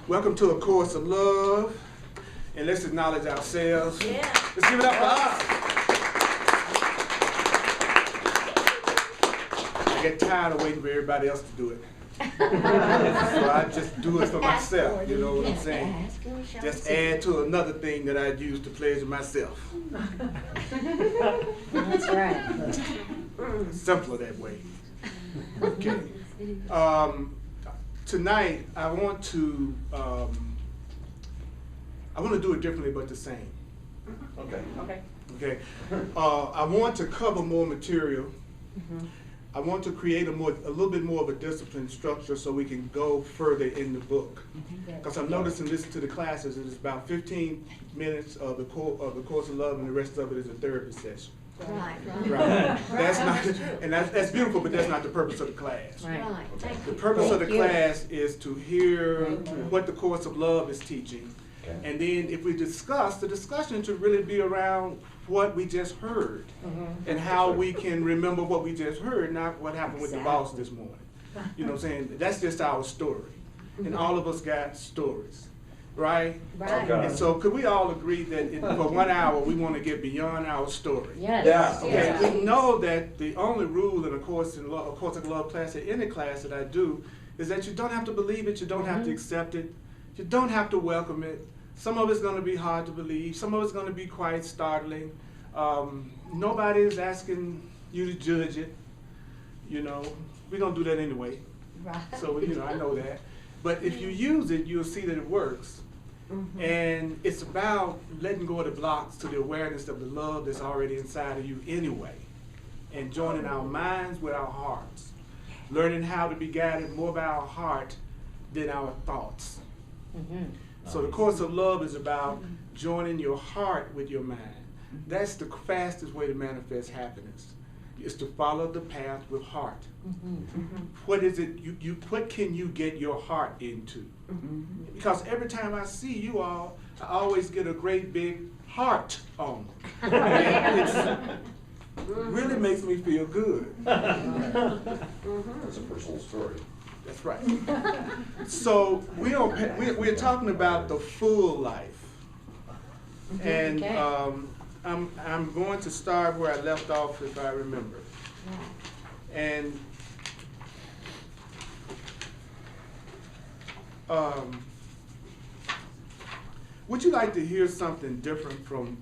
Welcome to A Course of Love, and let's acknowledge ourselves. Yeah. Let's give it up for us. I get tired of waiting for everybody else to do it. So I just do it for myself, you know what I'm saying? Just add to another thing that I use to pleasure myself. That's right. It's simpler that way. Okay. Tonight I want to do it differently but the same. Okay. Okay. I want to cover more material. I want to create a little bit more of a disciplined structure so we can go further in the book. Because I'm noticing, listening to the classes, it's about 15 minutes of the Course of Love, and the rest of it is a therapy session. Right. That's not, and that's beautiful, but that's not the purpose of the class. Right. The purpose of the class is to hear what the Course of Love is teaching. Okay. And then if we discuss, the discussion should really be around what we just heard and how we can remember what we just heard, not what happened with the boss this morning. You know what I'm saying? That's just our story. And all of us got stories, right? Right. Okay. And so could we all agree that for 1 hour we want to get beyond our story? Yes. Yeah. Okay, Yes. we know that the only rule in a Course of Love class, or any class that I do, is that you don't have to believe it, you don't have to accept it, you don't have to welcome it. Some of it's going to be hard to believe, some of it's going to be quite startling. Nobody is asking you to judge it, you know. We're going to do that anyway, Right. so you know, I know that. But if you use it, you'll see that it works. And it's about letting go of the blocks to the awareness of the love that's already inside of you anyway, and joining our minds with our hearts, learning how to be guided more by our heart than our thoughts. So the Course of Love is about joining your heart with your mind. That's the fastest way to manifest happiness, is to follow the path with heart. What is it, what can you get your heart into? Because every time I see you all, I always get a great big heart on. And it really makes me feel good. That's a personal story. That's right. So we're talking about the full life. And I'm going to start where I left off, if I remember. And would you like to hear something different from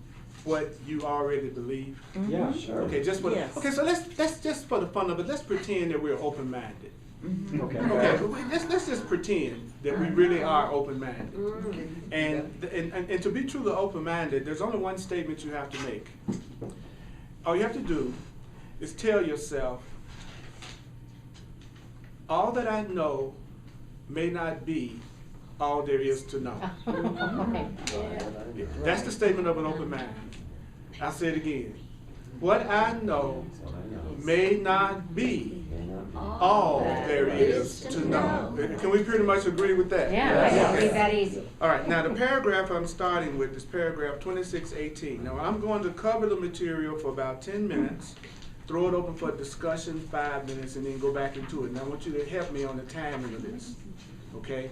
what you already believe? Yeah, sure. Okay, just for Yes. okay. So let's just for the fun of it, let's pretend that we're open-minded. Okay. Okay, let's just pretend that we really are open-minded. And to be truly open-minded, there's only one statement you have to make. All you have to do is tell yourself, all that I know may not be all there is to know. That's the statement of an open mind. I'll say it again. What I know may not be all there is to know. Can we pretty much agree with that? Yeah, I can read that easy. All right, now the paragraph I'm starting with is paragraph 2618. Now I'm going to cover the material for about 10 minutes, throw it open for discussion 5 minutes, and then go back into it. And I want you to help me on the timing of this, okay?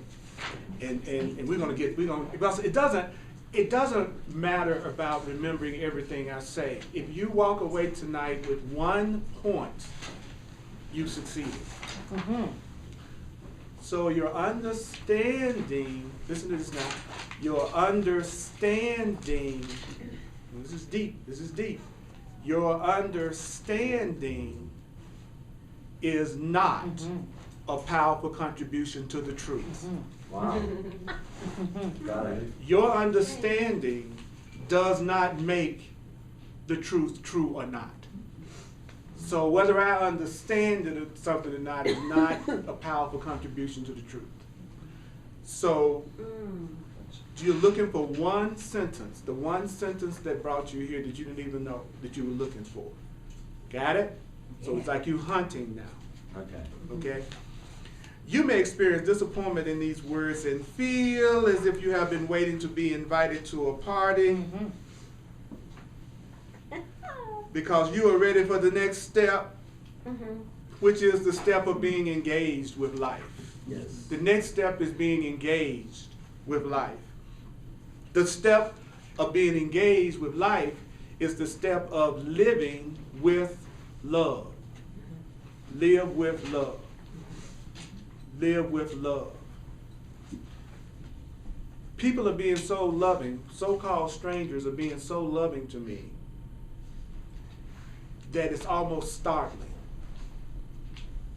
And because it doesn't matter about remembering everything I say. If you walk away tonight with 1 point, you succeeded. So your understanding, listen to this now, your understanding, this is deep, your understanding is not a powerful contribution to the truth. Wow. Got it. Your understanding does not make the truth true or not. So whether I understand something or not is not a powerful contribution to the truth. So you're looking for one sentence, the one sentence that brought you here that you didn't even know that you were looking for. Got it? So it's like you hunting now. Okay? You may experience disappointment in these words and feel as if you have been waiting to be invited to a party because you are ready for the next step, which is the step of being engaged with life. Yes. The next step is being engaged with life. The step of being engaged with life is the step of living with love. Live with love. Live with love. People are being so loving, so-called strangers are being so loving to me that it's almost startling.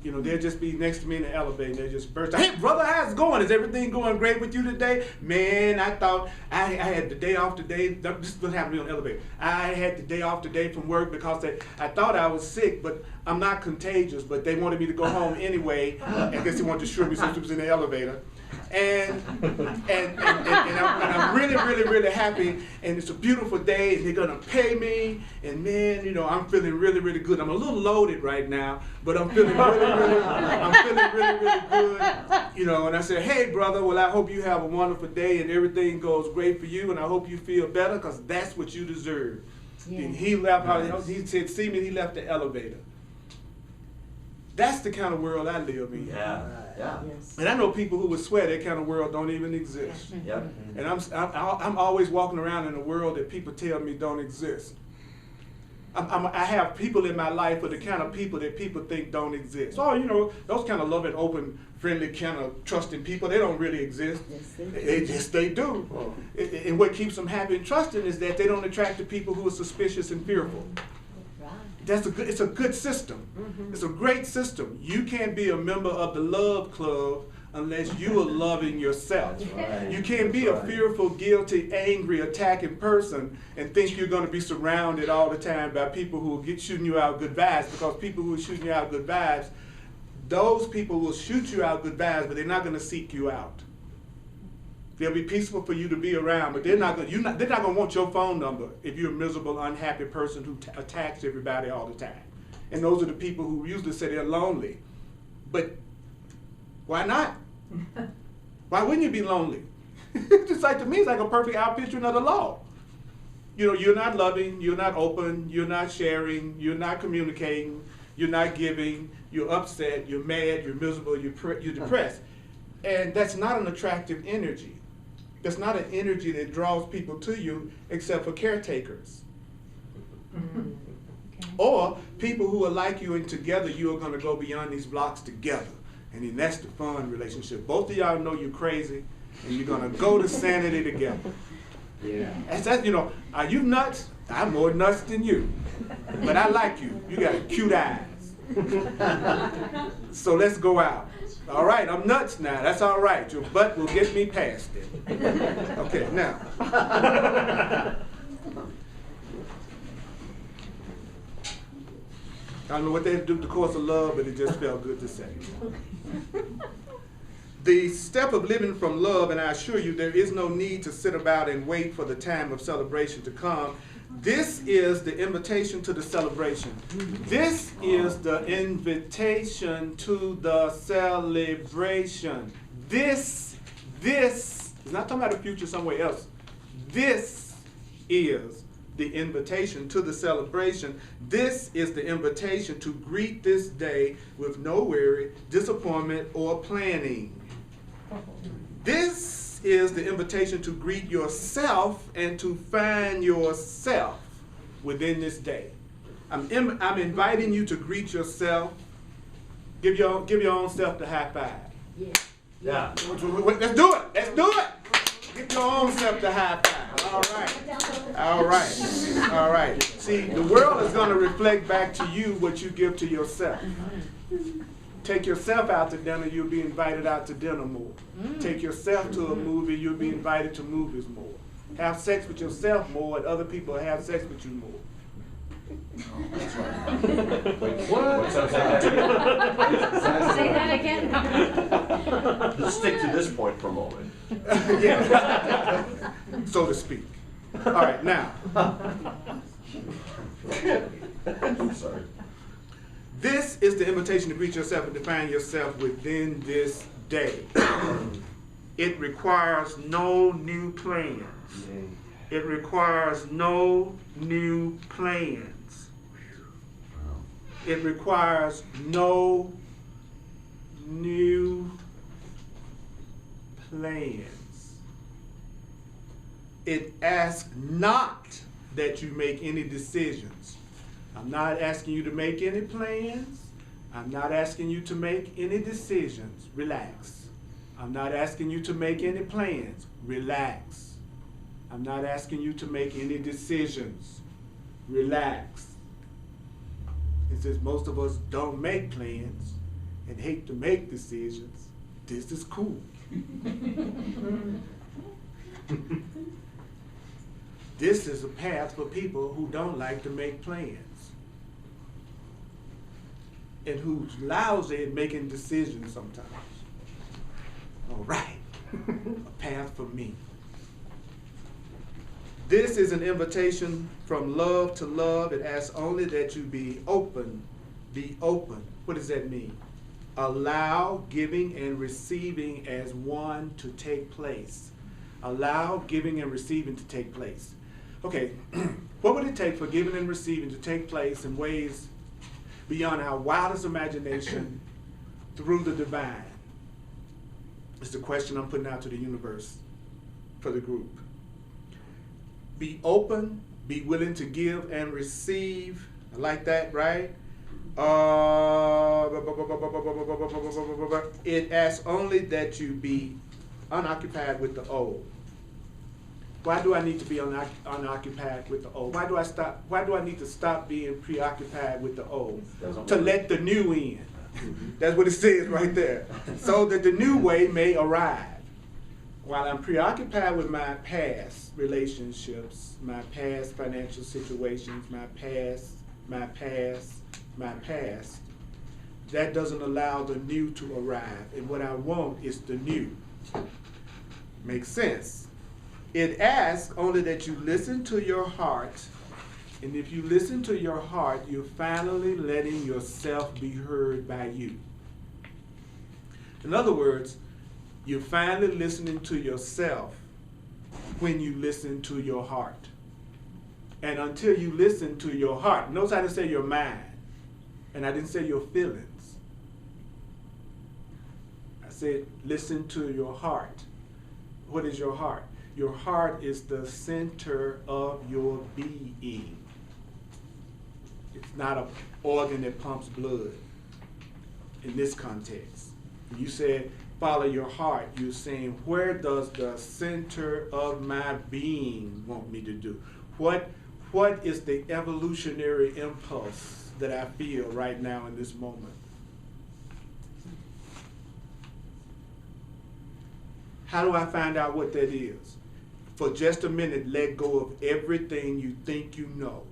You know, they'll just be next to me in the elevator and they'll just burst out, "Hey brother, how's it going? Is everything going great with you today? Man, I thought I had the day off today." This is what happened to me on the elevator. "I had the day off today from work because I thought I was sick, but I'm not contagious, but they wanted me to go home anyway." I guess they wanted to assure me since it was in the elevator. And I'm really, really, really happy, and it's a beautiful day, and they're gonna pay me, and man, you know, I'm feeling really, really good. I'm a little loaded right now, but I'm feeling really good, you know. And I said, "Hey, brother, well, I hope you have a wonderful day, and everything goes great for you, and I hope you feel better, because that's what you deserve." Yeah. And he left. Nice. He said, "See me," he left the elevator. That's the kind of world I live in. Yeah. Yeah. Yes. And I know people who would swear that kind of world don't even exist. Yep. And I'm always walking around in a world that people tell me don't exist. I have people in my life, but the kind of people that people think don't exist. Oh, you know, those kind of loving, open, friendly, kind of trusting people, they don't really exist. Yes, they do. Oh. And what keeps them happy and trusting is that they don't attract the people who are suspicious and fearful. It's a good system. Mm-hmm. It's a great system. You can't be a member of the love club unless you are loving yourself. Right. You can't be a fearful, guilty, angry, attacking person and think you're going to be surrounded all the time by people who will shooting you out good vibes, because people who are shooting you out good vibes, those people will shoot you out good vibes, but they're not going to seek you out. They'll be peaceful for you to be around, but they're not going to want your phone number if you're a miserable, unhappy person who attacks everybody all the time. And those are the people who usually say they're lonely. But why not? Why wouldn't you be lonely? Just like, to me, it's like a perfect outpicturing of the law. You know, you're not loving, you're not open, you're not sharing, you're not communicating, you're not giving, you're upset, you're mad, you're miserable, you're depressed. And that's not an attractive energy. That's not an energy that draws people to you, except for caretakers. Mm-hmm. Okay. Or people who are like you, and together you are going to go beyond these blocks together. And then that's the fun relationship. Both of y'all know you're crazy, and you're going to go to sanity together. Yeah. That's, you know, are you nuts? I'm more nuts than you. But I like you. You got cute eyes. So let's go out. All right, I'm nuts now. That's all right. Your butt will get me past it. Okay, now. I don't know what they do with the course of love, but it just felt good to say. The step of living from love, and I assure you there is no need to sit about and wait for the time of celebration to come. This is the invitation to the celebration. This is the invitation to the celebration. This is not talking about the future somewhere else. This is the invitation to the celebration. This is the invitation to greet this day with no worry, disappointment, or planning. This is the invitation to greet yourself and to find yourself within this day. I'm inviting you to greet yourself. Give your own self the high five. Yeah. Let's do it. Let's do it. Give your own self the high five. All right. All right. All right. See, the world is going to reflect back to you what you give to yourself. Take yourself out to dinner, you'll be invited out to dinner more. Take yourself to a movie, you'll be invited to movies more. Have sex with yourself more, and other people have sex with you more. That's right. Wait, what? Say that again. Let's stick to this point for a moment. Yeah. So to speak. All right, now. I'm sorry. This is the invitation to greet yourself and define yourself within this day. It requires no new plans. It requires no new plans. It requires no new plans. It asks not that you make any decisions. I'm not asking you to make any plans. I'm not asking you to make any decisions. Relax. I'm not asking you to make any plans. Relax. I'm not asking you to make any decisions. Relax. And since most of us don't make plans and hate to make decisions, this is cool. This is a path for people who don't like to make plans and who's lousy at making decisions sometimes. All right, a path for me. This is an invitation from love to love. It asks only that you be open. Be open. What does that mean? Allow giving and receiving as one to take place. Allow giving and receiving to take place. Okay, what would it take for giving and receiving to take place in ways beyond our wildest imagination through the divine? It's the question I'm putting out to the universe for the group. Be open, be willing to give and receive. I like that, right? It asks only that you be unoccupied with the old. Why do I need to be unoccupied with the old? Why do I need to stop being preoccupied with the old? To let the new in. That's what it says right there. So that the new way may arrive. While I'm preoccupied with my past relationships, my past financial situations, my past, that doesn't allow the new to arrive. And what I want is the new. Makes sense. It asks only that you listen to your heart. And if you listen to your heart, you're finally letting yourself be heard by you. In other words, you're finally listening to yourself when you listen to your heart. And until you listen to your heart, notice I didn't say your mind, and I didn't say your feelings. I said listen to your heart. What is your heart? Your heart is the center of your being. It's not an organ that pumps blood in this context. You said, follow your heart. You're saying, where does the center of my being want me to do? What is the evolutionary impulse that I feel right now in this moment? How do I find out what that is? For just a minute, let go of everything you think you know.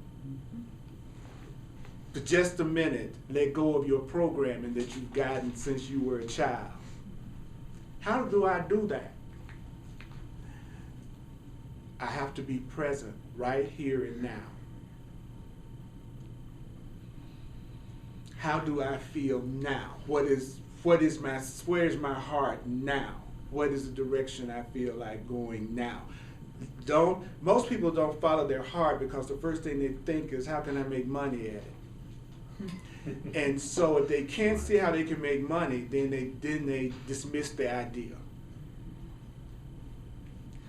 For just a minute, let go of your programming that you've gotten since you were a child. How do I do that? I have to be present right here and now. How do I feel now? Where's my heart now? What is the direction I feel like going now? Most people don't follow their heart because the first thing they think is, how can I make money at it? And so if they can't see how they can make money, then they dismiss the idea.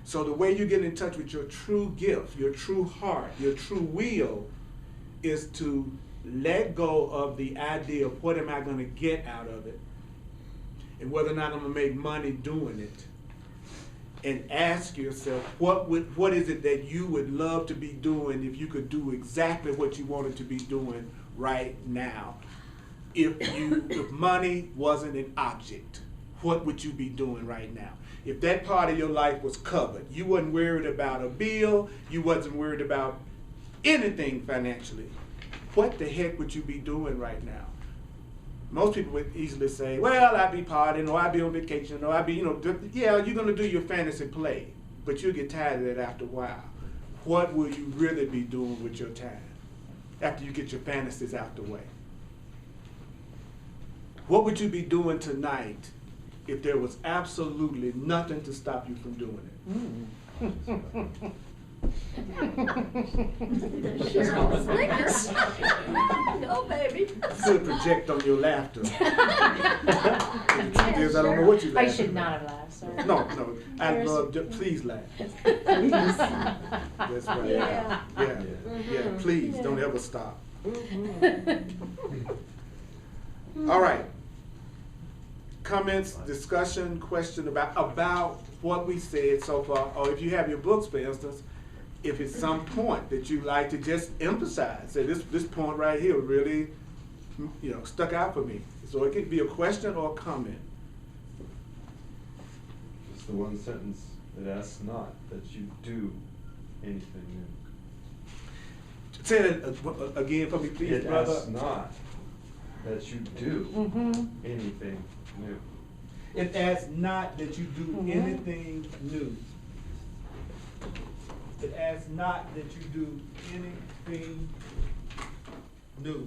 So the way you get in touch with your true gift, your true heart, your true will, is to let go of the idea of what am I going to get out of it, and whether or not I'm going to make money doing it. And ask yourself, what is it that you would love to be doing if you could do exactly what you wanted to be doing right now? If money wasn't an object, what would you be doing right now? If that part of your life was covered, you wasn't worried about a bill, you wasn't worried about anything financially, what the heck would you be doing right now? Most people would easily say, well, I'd be partying, or I'd be on vacation, or I'd be, yeah, you're going to do your fantasy play, but you'll get tired of that after a while. What will you really be doing with your time after you get your fantasies out the way? What would you be doing tonight if there was absolutely nothing to stop you from doing it? Cheryl Snickers. Go, baby. Could project on your laughter. The truth is, I don't know what you I laughing should not at. have laughed, sorry. No, I There's- love, please laugh. Please. That's right. Yeah. Yeah, please, don't Yeah. ever stop. All right. Comments, discussion, question about what we said so far, or if you have your books, for instance, if it's some point that you like to just emphasize, say this point right here really, stuck out for me. So it could be a question or a comment. Just the one sentence that asks not that you do anything new. Say that again for me, please, It brother. asks not that you do Mhm. anything new. It asks not that you do Mhm. anything new. It asks not that you do anything new.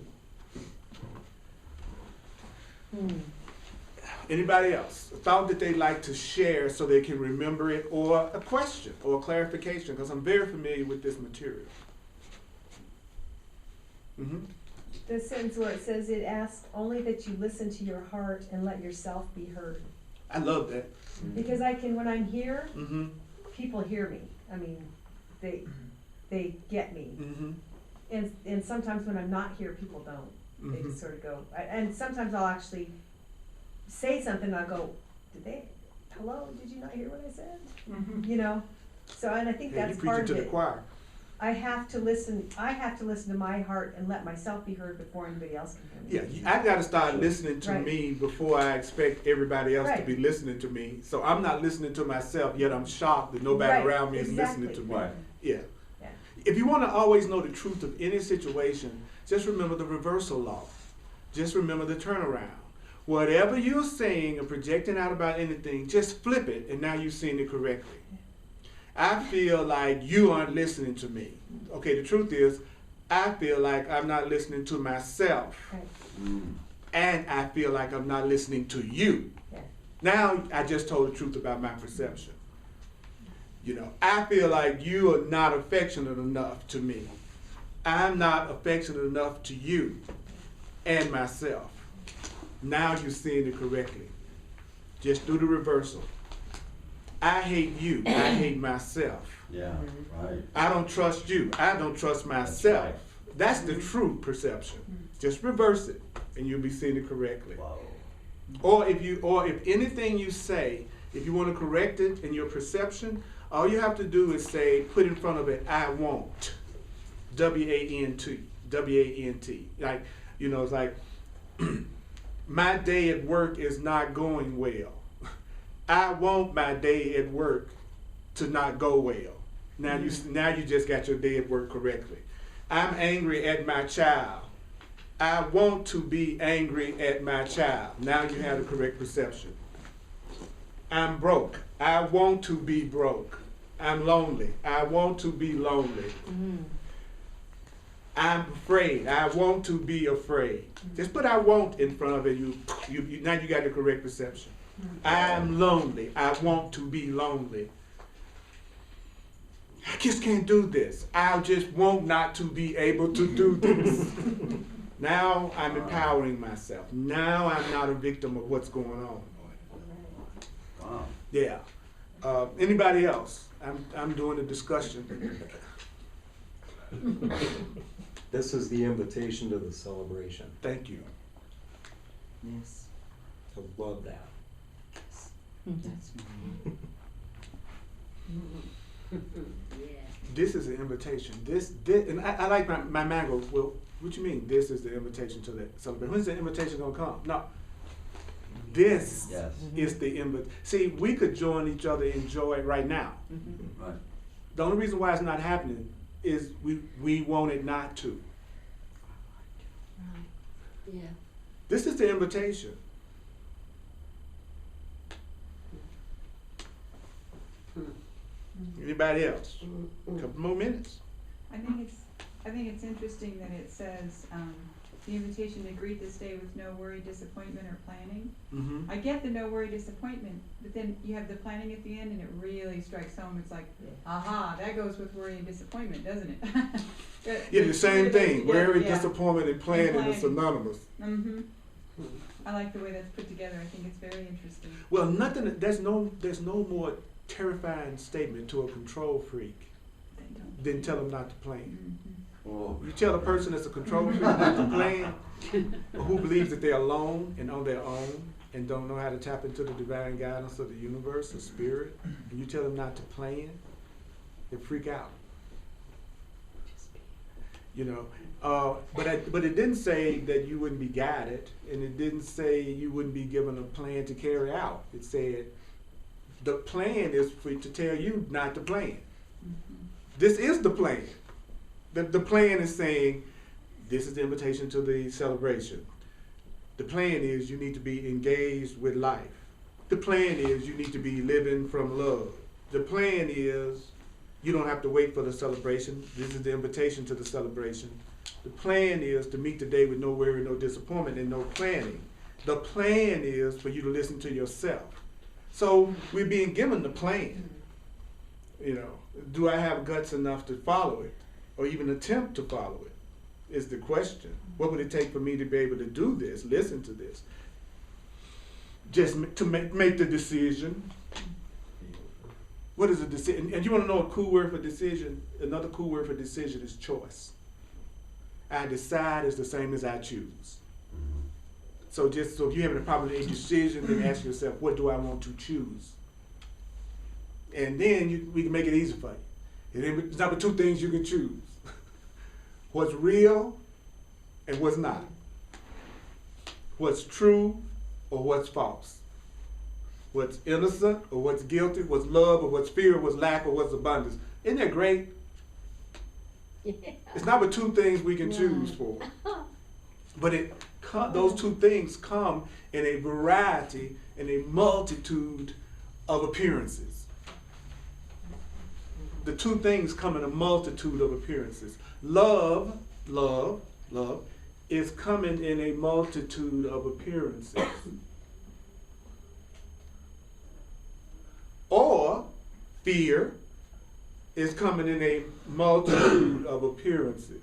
Anybody else? A thought that they like to share so they can remember it, or a question or a clarification, because I'm very familiar with this material. Mm-hmm. The sentence where it says it asks only that you listen to your heart and let yourself be heard. I love that. Because when I'm here, Mm-hmm. people hear me. I mean, they get me. Mm-hmm. And sometimes when I'm not here, people don't. They Mhm. just sort of go, and sometimes I'll actually say something and I'll go, hello, did you not hear what I said? You know? So, and I think Hey, you that's preaching part to of the it. choir. I have to listen to my heart and let myself be heard before anybody else can hear me. Yeah, I gotta start listening to Right. me before I expect everybody else to Right. be listening to me. So I'm not listening to myself, yet I'm shocked that nobody Right, around me is listening exactly. to me. Right. Yeah. Yeah. If you wanna always know the truth of any situation, just remember the reversal law. Just remember the turnaround. Whatever you're saying or projecting out about anything, just flip it, and now you've seen it correctly. I feel like you aren't listening to me. Okay, the truth is, I feel like I'm not listening to myself. Right. And I feel like I'm not listening to you. Yeah. Now I just told the truth about my perception. I feel like you are not affectionate enough to me. I'm not affectionate enough to you and myself. Now you're seeing it correctly. Just do the reversal. I hate you. I hate myself. Yeah, right. I don't trust you. I don't trust myself. right. That's the true perception. Just reverse it, and you'll be seeing it correctly. Wow. Or if anything you say, if you want to correct it in your perception, all you have to do is say, put in front of it, I won't. W-A-N-T. W-A-N-T. Like, it's like, my day at work is not going well. I want my day at work to not go well. Now you just got your day at work correctly. I'm angry at my child. I want to be angry at my child. Now you have the correct perception. I'm broke. I want to be broke. I'm lonely. I want to be lonely. I'm afraid. I want to be afraid. Just put I want in front of it. Now you got the correct perception. I'm lonely. I want to be lonely. I just can't do this. I just want not to be able to do this. Now I'm empowering myself. Now I'm not a victim of what's going on. Wow. Yeah. Anybody else? I'm doing a discussion. This is the invitation to the celebration. Thank you. Yes. I love that. That's yeah. This is an invitation. This and I like my man goes, well, what you mean this is the invitation to the celebration? When's the invitation gonna come? No. This Yes. is the invitation. See, we could join each other in joy right now. Right. The only reason why it's not happening is we want it not to. Right. Yeah. This is the invitation. Anybody else? Couple more minutes. I think it's interesting that it says, the invitation to greet this day with no worry, disappointment, or planning. Mm-hmm. I get the no worry, disappointment, but then you have the planning at the end and it really strikes home. It's like, aha, that goes with worry and disappointment, doesn't it? Yeah, the same thing. Worry, yeah. disappointment, and planning is planning. synonymous. Mm-hmm. I like the way that's put together. I think it's very interesting. Well, there's no more terrifying statement to a control freak They don't. than tell them not to plan. Mhm. Oh. You tell a person that's a control freak not to plan, who believes that they're alone and on their own and don't know how to tap into the divine guidance of the universe or spirit, and you tell them not to plan, they freak out. You know, but it didn't say that you wouldn't be guided, and it didn't say you wouldn't be given a plan to carry out. It said the plan is to tell you not to plan. Mhm. This is the plan. The plan is saying this is the invitation to the celebration. The plan is you need to be engaged with life. The plan is you need to be living from love. The plan is you don't have to wait for the celebration. This is the invitation to the celebration. The plan is to meet the day with no worry, no disappointment, and no planning. The plan is for you to listen to yourself. So we're being given the plan. You know, do I have guts enough to follow it or even attempt to follow it is the question. What would it take for me to be able to do this, listen to this? Just to make the decision. What is a decision? And you want to know a cool word for decision? Another cool word for decision is choice. I decide is the same as I choose. So just so if you're having a problem with a decision, then ask yourself, what do I want to choose? And then we can make it easy for you. And then there's number two things you can choose. What's real and what's not. What's true or what's false. What's innocent or what's guilty, what's love or what's fear, what's lack or what's abundance. Isn't that great? Yeah. It's not but two things we can choose for. But those two things come in a variety, in a multitude of appearances. The two things come in a multitude of appearances. Love is coming in a multitude of appearances. Or fear is coming in a multitude of appearances.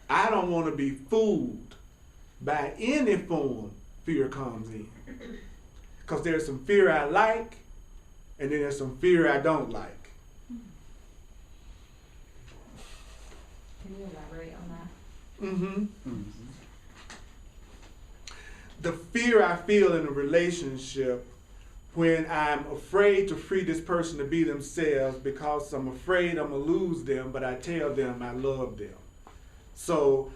I don't want to be fooled by any form fear comes in. Because there's some fear I like, and then there's some fear I don't like. Can you elaborate on that? Mm-hmm. The fear I feel in a relationship when I'm afraid to free this person to be themselves because I'm afraid I'm going to lose them, but I tell them I love them. So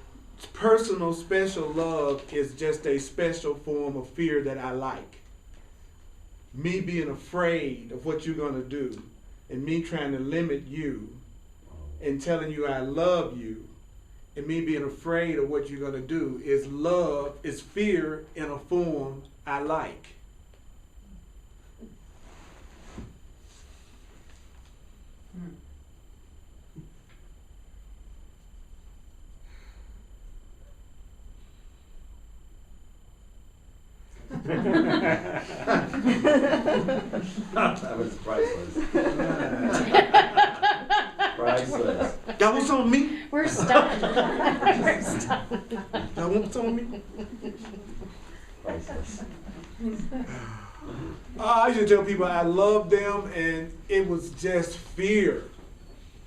personal special love is just a special form of fear that I like. Me being afraid of what you're going to do and me trying to limit you and telling you I love you and me being afraid of what you're going to do is love, is fear in a form I like. That was priceless. Priceless. That was on me? We're stunned. We're stunned. That was on me? Priceless. I used to tell people I love them and it was just fear.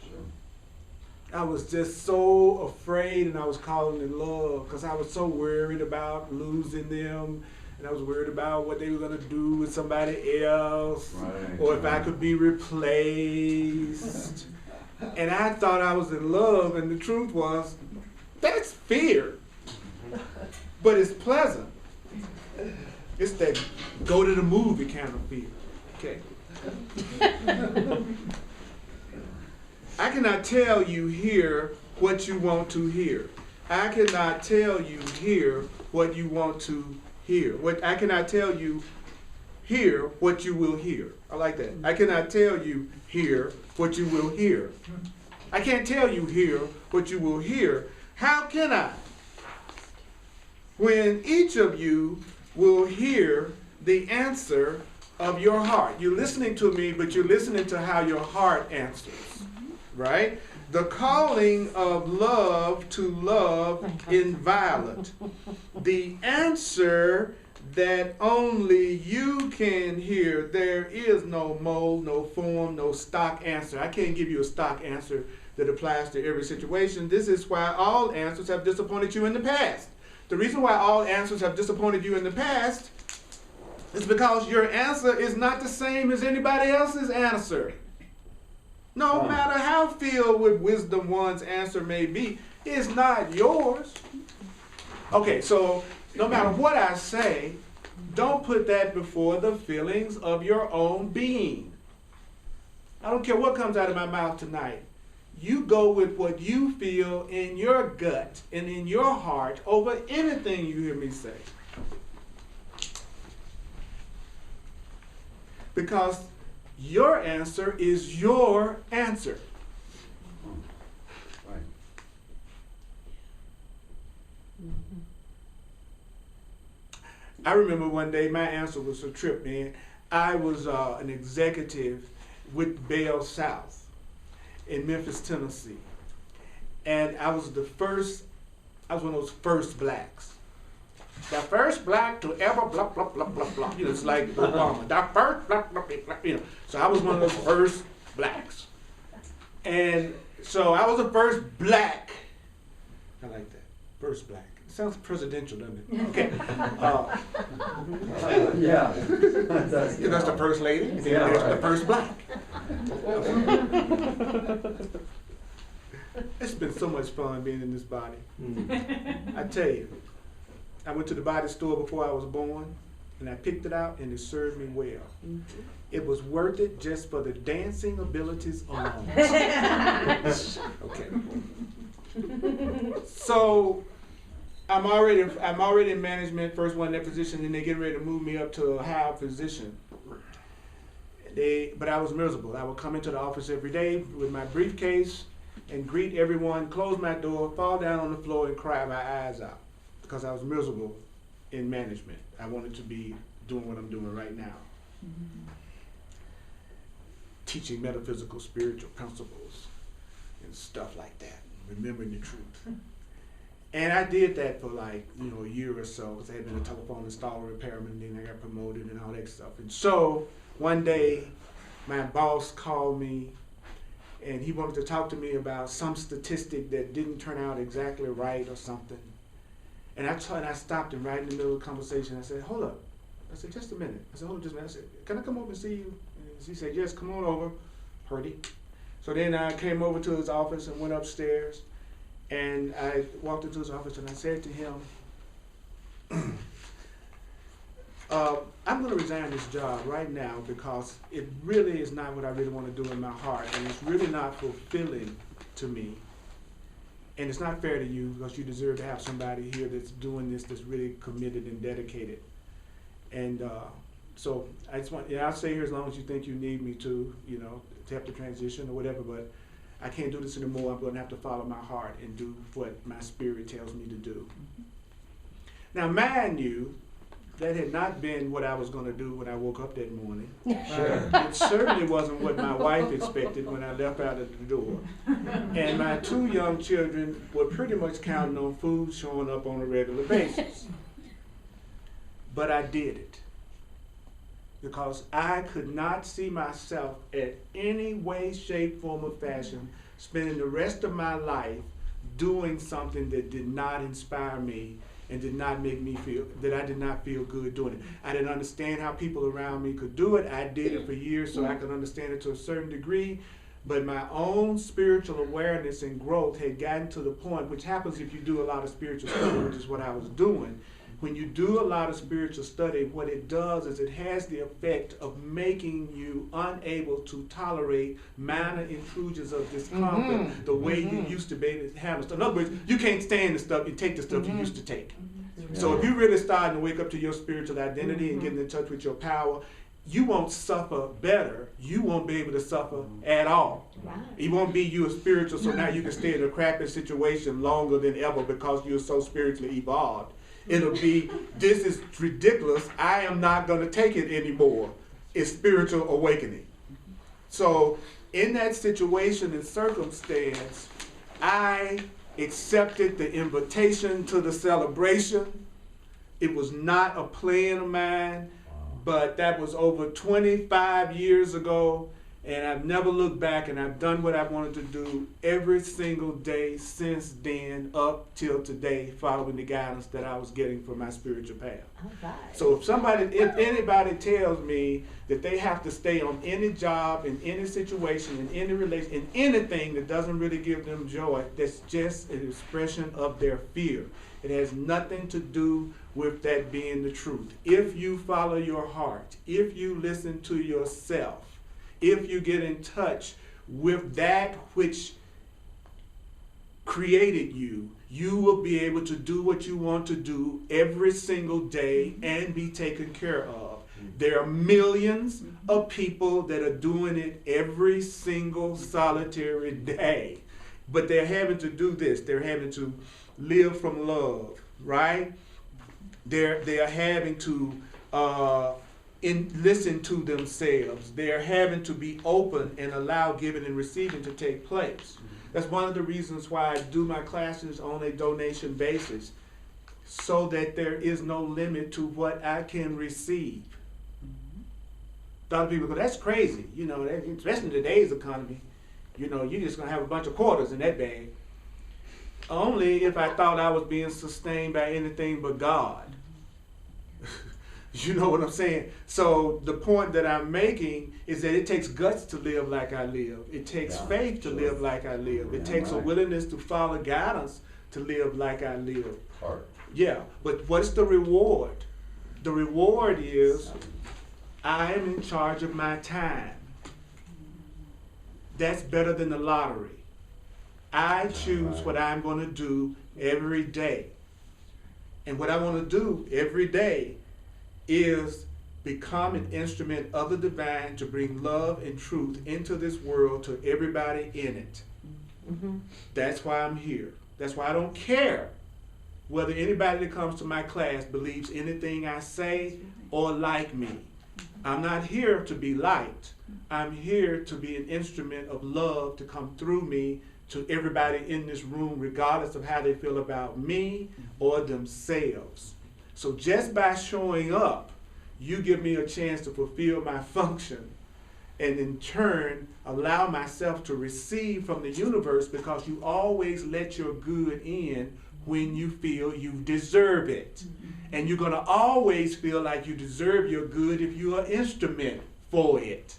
Sure. I was just so afraid and I was calling it love because I was so worried about losing them and I was worried about what they were going to do with somebody else Right. or if I could be replaced. And I thought I was in love and the truth was, that's fear. But it's pleasant. It's that go to the movie kind of fear. Okay. I cannot tell you here what you want to hear. I cannot tell you here what you want to hear. I cannot tell you here what you will hear. I like that. I cannot tell you here what you will hear. I can't tell you here what you will hear. How can I? When each of you will hear the answer of your heart. You're listening to me, but you're listening to how your heart answers, right? The calling of love to love inviolate. The answer that only you can hear. There is no mold, no form, no stock answer. I can't give you a stock answer that applies to every situation. This is why all answers have disappointed you in the past. The reason why all answers have disappointed you in the past is because your answer is not the same as anybody else's answer. No matter how filled with wisdom one's answer may be, it's not yours. Okay, so no matter what I say, don't put that before the feelings of your own being. I don't care what comes out of my mouth tonight. You go with what you feel in your gut and in your heart over anything you hear me say. Because your answer is your answer. Right. I remember one day my answer was a trip, man. I was an executive with Bell South in Memphis, Tennessee. And I was one of those first blacks. The first black to ever blah, blah, blah, blah, blah. You know, it's like Obama. The first blah, blah, blah, blah, you know. So I was one of those first blacks. And so I was the first black. I like that. First black. It sounds presidential, doesn't it? Okay. Yeah. You know, that's the first lady. And then Yeah, there's the right. first black. It's been so much fun being in this body. I tell you, I went to the body store before I was born, and I picked it out, and it served me well. It was worth it just for the dancing abilities alone. Okay. So I'm already in management, first one in that position, and they getting ready to move me up to a higher position. But I was miserable. I would come into the office every day with my briefcase and greet everyone, close my door, fall down on the floor, and cry my eyes out because I was miserable in management. I wanted to be doing what I'm doing right now. Teaching metaphysical, spiritual principles and stuff like that, remembering the truth. And I did that for like, a year or so, because I had been a telephone installer, repairman, and then I got promoted and all that stuff. And so one day, my boss called me, and he wanted to talk to me about some statistic that didn't turn out exactly right or something. And I stopped him right in the middle of the conversation. I said, hold up. I said, just a minute. I said, hold up just a minute. I said, can I come over and see you? And he said, yes, come on over, Purdy. So then I came over to his office and went upstairs. And I walked into his office and I said to him, I'm going to resign this job right now because it really is not what I really want to do in my heart. And it's really not fulfilling to me. And it's not fair to you because you deserve to have somebody here that's doing this, that's really committed and dedicated. And so I just I'll stay here as long as you think you need me to help the transition or whatever, but I can't do this anymore. I'm going to have to follow my heart and do what my spirit tells me to do. Now, mind you, that had not been what I was going to do when I woke up that morning. Sure. It certainly wasn't what my wife expected when I left out of the door. And my 2 young children were pretty much counting on food showing up on a regular basis. But I did it. Because I could not see myself at any way, shape, form, or fashion spending the rest of my life doing something that did not inspire me and did not make me feel, that I did not feel good doing it. I didn't understand how people around me could do it. I did it for years so I could understand it to a certain degree. But my own spiritual awareness and growth had gotten to the point, which happens if you do a lot of spiritual study, which is what I was doing. When you do a lot of spiritual study, what it does is it has the effect of making you unable to tolerate minor intrusions of discomfort the way you used to be able to handle stuff. In other words, you can't stand the stuff and take the stuff you used to take. So if you're really starting to wake up to your spiritual identity and getting in touch with your power, you won't suffer better. You won't be able to suffer at all. Right. It won't be you are spiritual, so now you can stay in a crappy situation longer than ever because you're so spiritually evolved. It'll be, this is ridiculous. I am not going to take it anymore. It's spiritual awakening. So in that situation and circumstance, I accepted the invitation to the celebration. It was not a plan of mine, but that was over 25 years ago, and I've never looked back, and I've done what I wanted to do every single day since then up till today, following the guidance that I was getting from my spiritual path. All right. So if anybody tells me that they have to stay on any job, in any situation, in any relation, in anything that doesn't really give them joy, that's just an expression of their fear. It has nothing to do with that being the truth. If you follow your heart, if you listen to yourself, if you get in touch with that which created you, you will be able to do what you want to do every single day and be taken care of. There are millions of people that are doing it every single solitary day. But they're having to do this. They're having to live from love, right? They are having to listen to themselves. They're having to be open and allow giving and receiving to take place. That's one of the reasons why I do my classes on a donation basis, so that there is no limit to what I can receive. A lot of people go, that's crazy, you know, especially in today's economy. You know, you're just gonna have a bunch of quarters in that bag. Only if I thought I was being sustained by anything but God. You know what I'm saying? So the point that I'm making is that it takes guts to live like I live. It takes faith to live like I live. It takes a willingness to follow guidance to live like I live. Heart. Yeah, but what's the reward? The reward is I am in charge of my time. That's better than the lottery. I choose what I'm going to do every day. And what I want to do every day is become an instrument of the divine to bring love and truth into this world to everybody in it. Mm-hmm. That's why I'm here. That's why I don't care whether anybody that comes to my class believes anything I say or like me. I'm not here to be liked. I'm here to be an instrument of love to come through me to everybody in this room, regardless of how they feel about me or themselves. So just by showing up, you give me a chance to fulfill my function and in turn allow myself to receive from the universe, because you always let your good in when you feel you deserve it. And you're going to always feel like you deserve your good if you're an instrument for it.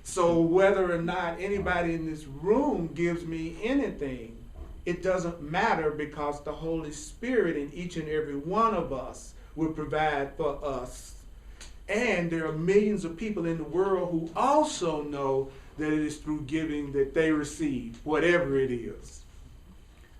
So whether or not anybody in this room gives me anything, it doesn't matter, because the Holy Spirit in each and every one of us will provide for us. And there are millions of people in the world who also know that it is through giving that they receive, whatever it is.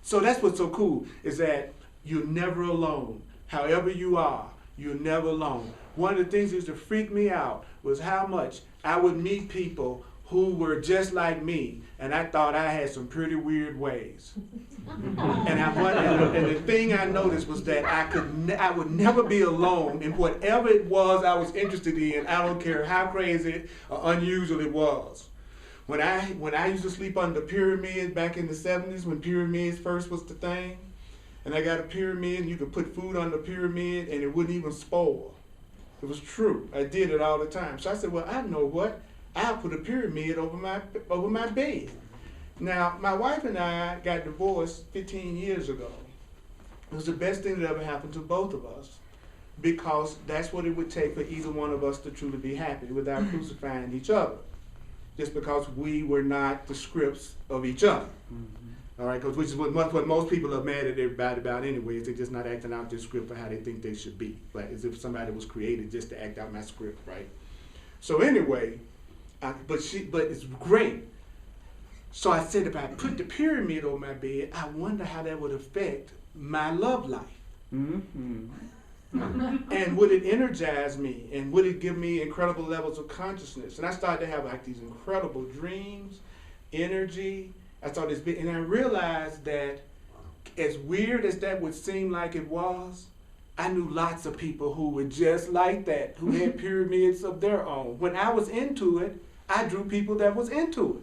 So that's what's so cool, is that you're never alone. However you are, you're never alone. One of the things that used to freak me out was how much I would meet people who were just like me, and I thought I had some pretty weird ways. And the thing I noticed was that I would never be alone in whatever it was I was interested in. I don't care how crazy or unusual it was. When I used to sleep under pyramids back in the 70s, when pyramids first was the thing, and I got a pyramid, and you could put food on the pyramid and it wouldn't even spoil. It was true. I did it all the time. So I said, well, I know what? I'll put a pyramid over my bed. Now, my wife and I got divorced 15 years ago. It was the best thing that ever happened to both of us, because that's what it would take for either one of us to truly be happy without crucifying each other, just because we were not the scripts of each other. All right, which is what most people are mad at everybody about anyway, is they're just not acting out their script for how they think they should be, like as if somebody was created just to act out my script, right? So anyway, but it's great. So I said, if I put the pyramid on my bed, I wonder how that would affect my love life. And would it energize me? And would it give me incredible levels of consciousness? And I started to have like these incredible dreams, energy. I started this big, and I realized that as weird as that would seem like it was, I knew lots of people who were just like that, who had pyramids of their own. When I was into it, I drew people that was into it.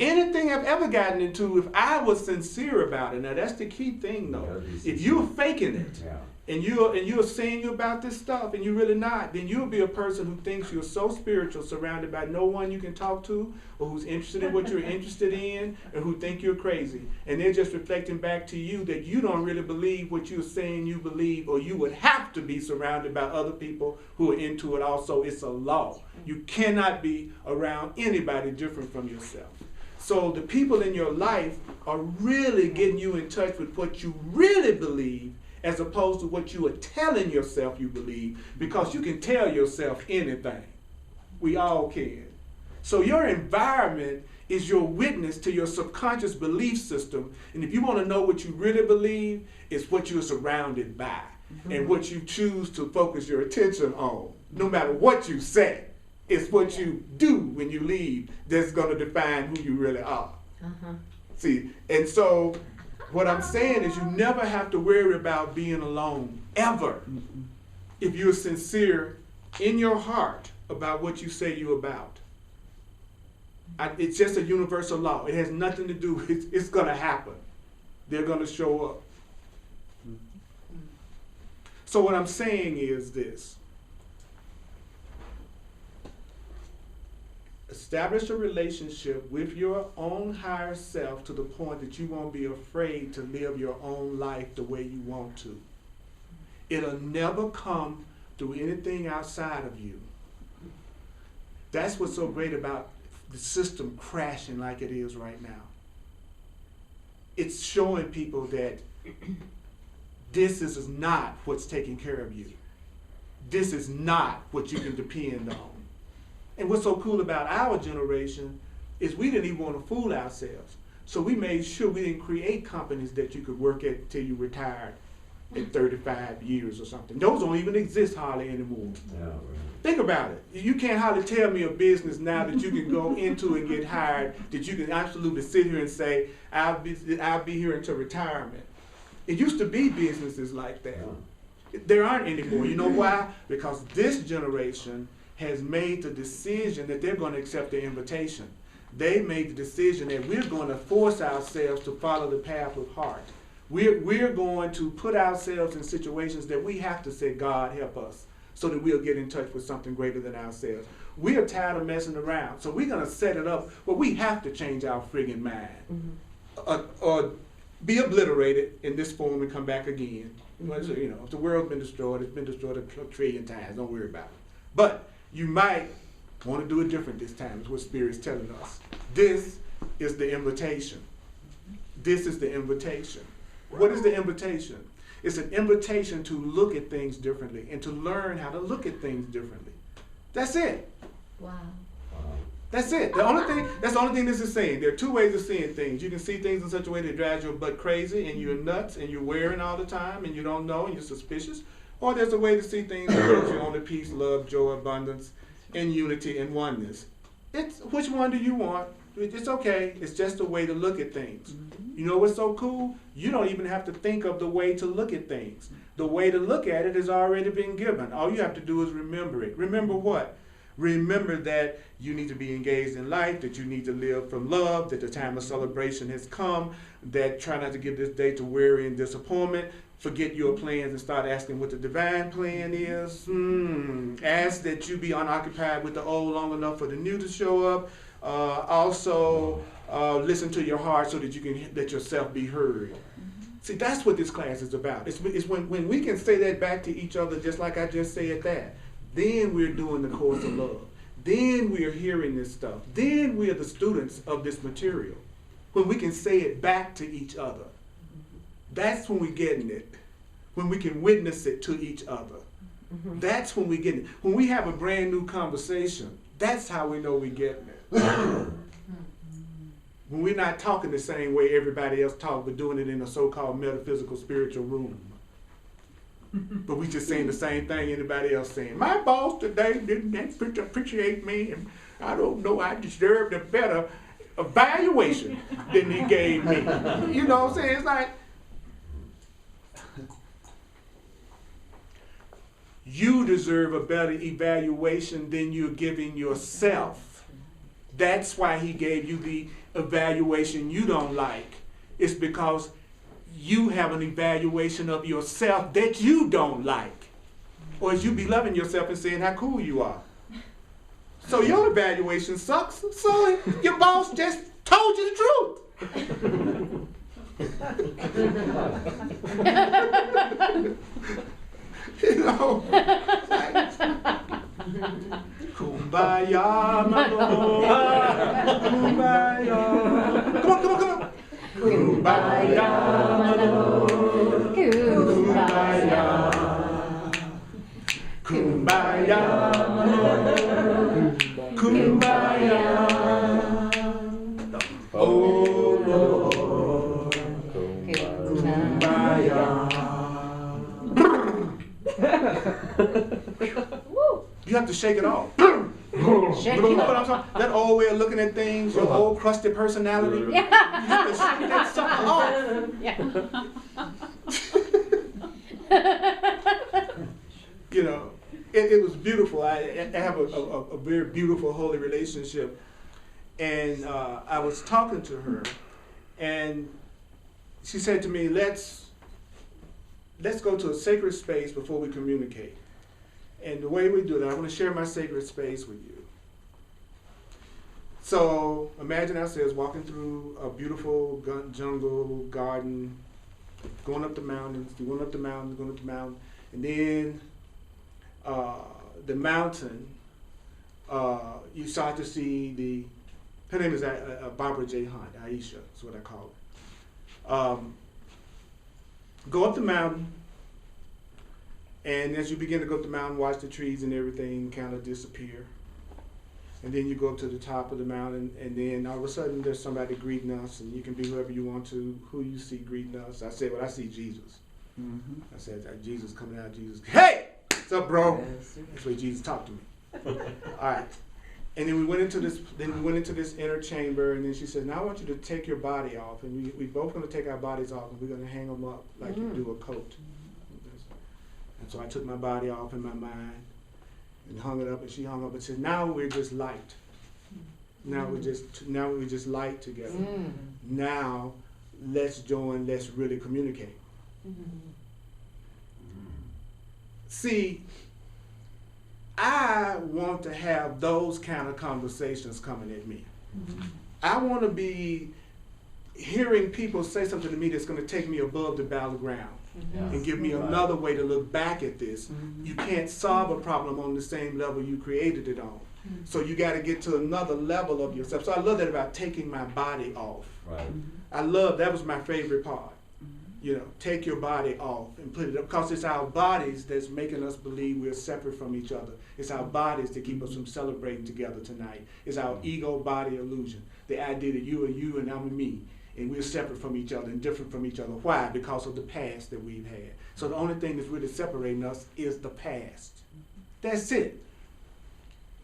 Anything I've ever gotten into, if I was sincere about it, now that's the key thing though. If you're faking it, Yeah. and you're saying about this stuff and you're really not, then you'll be a person who thinks you're so spiritual, surrounded by no one you can talk to, or who's interested in what you're interested in, and who think you're crazy. And they're just reflecting back to you that you don't really believe what you're saying you believe, or you would have to be surrounded by other people who are into it also. It's a law. You cannot be around anybody different from yourself. So the people in your life are really getting you in touch with what you really believe, as opposed to what you are telling yourself you believe, because you can tell yourself anything. We all can. So your environment is your witness to your subconscious belief system. And if you want to know what you really believe, it's what you're surrounded by and what you choose to focus your attention on. No matter what you say, it's what you do when you leave that's going to define who you really are. See, and so what I'm saying is you never have to worry about being alone, ever. If you're sincere in your heart about what you say you're about. It's just a universal law. It has nothing to do with, it's going to happen. They're going to show up. So what I'm saying is this. Establish a relationship with your own higher self to the point that you won't be afraid to live your own life the way you want to. It'll never come through anything outside of you. That's what's so great about the system crashing like it is right now. It's showing people that this is not what's taking care of you. This is not what you can depend on. And what's so cool about our generation is we didn't even want to fool ourselves. So we made sure we didn't create companies that you could work at till you retired at 35 years or something. Those don't even exist hardly anymore. Yeah, right. Think about it. You can't hardly tell me a business now that you can go into and get hired, that you can absolutely sit here and say, I'll be here until retirement. It used to be businesses like that. Yeah. There aren't anymore. You know why? Because this generation has made the decision that they're going to accept the invitation. They made the decision that we're going to force ourselves to follow the path of heart. We're going to put ourselves in situations that we have to say, God, help us, so that we'll get in touch with something greater than ourselves. We are tired of messing around, so we're going to set it up where we have to change our friggin' mind. Or be obliterated in this form and come back again. So, you know, if the world's been destroyed, it's been destroyed a trillion times. Don't worry about it. But you might want to do it different this time, is what Spirit's telling us. This is the invitation. This is the invitation. What is the invitation? It's an invitation to look at things differently and to learn how to look at things differently. That's it. Wow. That's it. That's the only thing this is saying. There are two ways of seeing things. You can see things in such a way that drives your butt crazy and you're nuts and you're wearing all the time and you don't know and you're suspicious. Or there's a way to see things that gives you only peace, love, joy, abundance, and unity and oneness. It's which one do you want? It's okay. It's just a way to look at things. You know what's so cool? You don't even have to think of the way to look at things. The way to look at it has already been given. All you have to do is remember it. Remember what? Remember that you need to be engaged in life, that you need to live from love, that the time of celebration has come, that try not to give this day to worry and disappointment. Forget your plans and start asking what the divine plan is. Ask that you be unoccupied with the old long enough for the new to show up. Also, listen to your heart so that you can let yourself be heard. See, that's what this class is about. It's when we can say that back to each other, just like I just said that, then we're doing the course of love. Then we are hearing this stuff. Then we are the students of this material. When we can say it back to each other. That's when we're getting it. When we can witness it to each other. That's when we get it. When we have a brand new conversation, that's how we know we're getting it. When we're not talking the same way everybody else talks, but doing it in a so-called metaphysical spiritual room. But we just saying the same thing anybody else saying. My boss today didn't appreciate me, and I don't know, I deserved a better evaluation than he gave me. You know what I'm saying? It's like, you deserve a better evaluation than you're giving yourself. That's why he gave you the evaluation you don't like. It's because you have an evaluation of yourself that you don't like. Or as you be loving yourself and saying how cool you are. So your evaluation sucks, so your boss just told you the truth. You know, kumbaya, my lord, kumbaya. Come on. Kumbaya, my lord, kumbaya. Kumbaya, my lord, kumbaya. Oh Lord, kumbaya. You have to shake it off. Shake You know it what I'm off. talking? That old way of looking at things, your old crusty personality. You have to shake that sucker off. You know, it was beautiful. I have a very beautiful, holy relationship. And I was talking to her, and she said to me, let's go to a sacred space before we communicate. And the way we do that, I want to share my sacred space with you. So imagine ourselves walking through a beautiful jungle, garden, going up the mountains, going up the mountain, and then the mountain, you start to see her name is Barbara J. Hunt, Aisha is what I call her. Go up the mountain, and as you begin to go up the mountain, watch the trees and everything kind of disappear. And then you go up to the top of the mountain, and then all of a sudden there's somebody greeting us, and you can be whoever you want to, who you see greeting us. I said, well, I see Jesus. Mm-hmm. I said, Jesus coming out, Jesus. Hey, what's up, bro? That's the way Jesus talked to me. All right. And then we went into this inner chamber, and then she said, now I want you to take your body off, and we both going to take our bodies off, and we're going to hang them up like you do a coat. And so I took my body off in my mind and hung it up, and she hung up and said, now we're just light. Now we're just light together. Now let's join, let's really communicate. See, I want to have those kind of conversations coming at me. I want to be hearing people say something to me that's going to take me above the battleground and give me another way to look back at this. You can't solve a problem on the same level you created it on. So you got to get to another level of yourself. So I love that about taking my body off. Right. That was my favorite part. You know, take your body off and put it up, because it's our bodies that's making us believe we're separate from each other. It's our bodies that keep us from celebrating together tonight. It's our ego body illusion. The idea that you are you and I'm a me, and we're separate from each other and different from each other. Why? Because of the past that we've had. So the only thing that's really separating us is the past. That's it.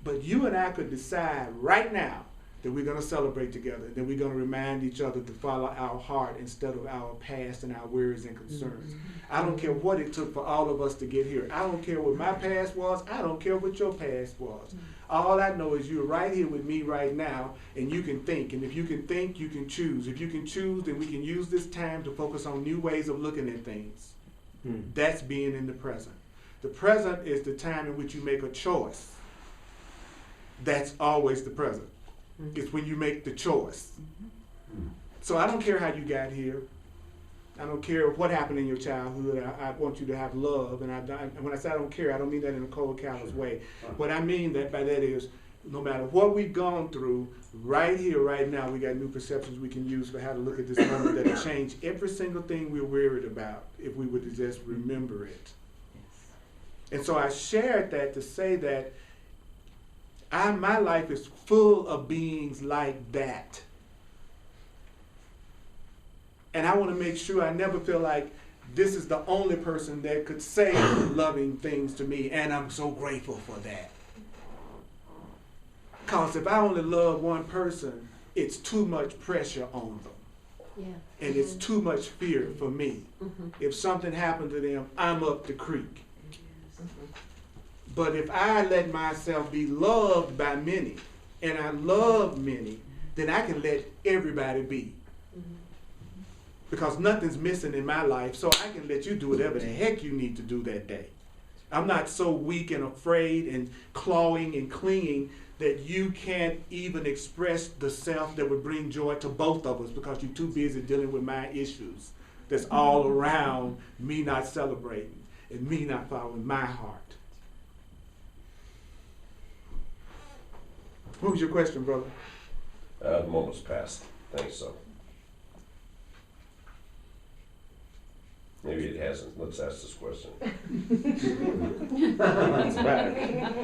But you and I could decide right now that we're going to celebrate together, that we're going to remind each other to follow our heart instead of our past and our worries and concerns. I don't care what it took for all of us to get here. I don't care what my past was. I don't care what your past was. All I know is you're right here with me right now, and you can think. And if you can think, you can choose. If you can choose, then we can use this time to focus on new ways of looking at things. That's being in the present. The present is the time in which you make a choice. That's always the present. It's when you make the choice. So I don't care how you got here. I don't care what happened in your childhood. I want you to have love. And when I say I don't care, I don't mean that in a cold, callous way. What I mean by that is, no matter what we've gone through, right here, right now, we got new perceptions we can use for how to look at this moment that'll change every single thing we're worried about if we would just remember it. And so I shared that to say that my life is full of beings like that. And I want to make sure I never feel like this is the only person that could say loving things to me, and I'm so grateful for that. Because if I only love one person, it's too much pressure on them. Yeah. And it's too much fear for me. If something happened to them, I'm up the creek. But if I let myself be loved by many, and I love many, then I can let everybody be. Because nothing's missing in my life, so I can let you do whatever the heck you need to do that day. I'm not so weak and afraid and clawing and clinging that you can't even express the self that would bring joy to both of us because you're too busy dealing with my issues that's all around me not celebrating and me not following my heart. What was your question, brother? The moment's passed. Thanks, so. Maybe it hasn't. Let's ask this question.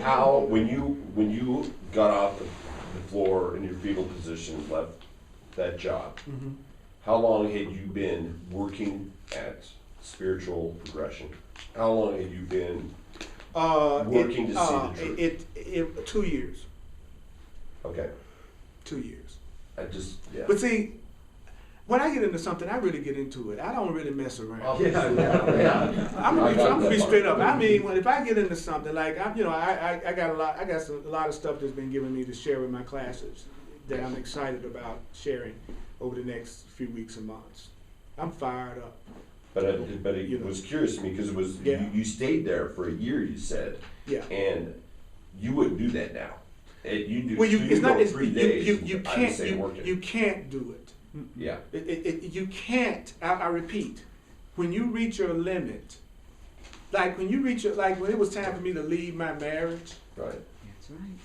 How, when you got off the floor in your fetal position and left that job, how long had you been working at spiritual progression? How long had you been working to see the truth? 2 years. Okay. 2 years. I just, yeah. But see, when I get into something, I really get into it. I don't really mess around. Oh, yeah. I'm gonna be straight up. I mean, if I get into something, like I got a lot of stuff that's been given me to share with my classes that I'm excited about sharing over the next few weeks and months. I'm fired up. But it was curious to me because it was you stayed there for a year. You said, and you wouldn't do that now. You do. Well, it's not. 3 days. You can't do it. Yeah. You can't. I repeat, when you reach your limit, like when it was time for me to leave my marriage. Right. That's right.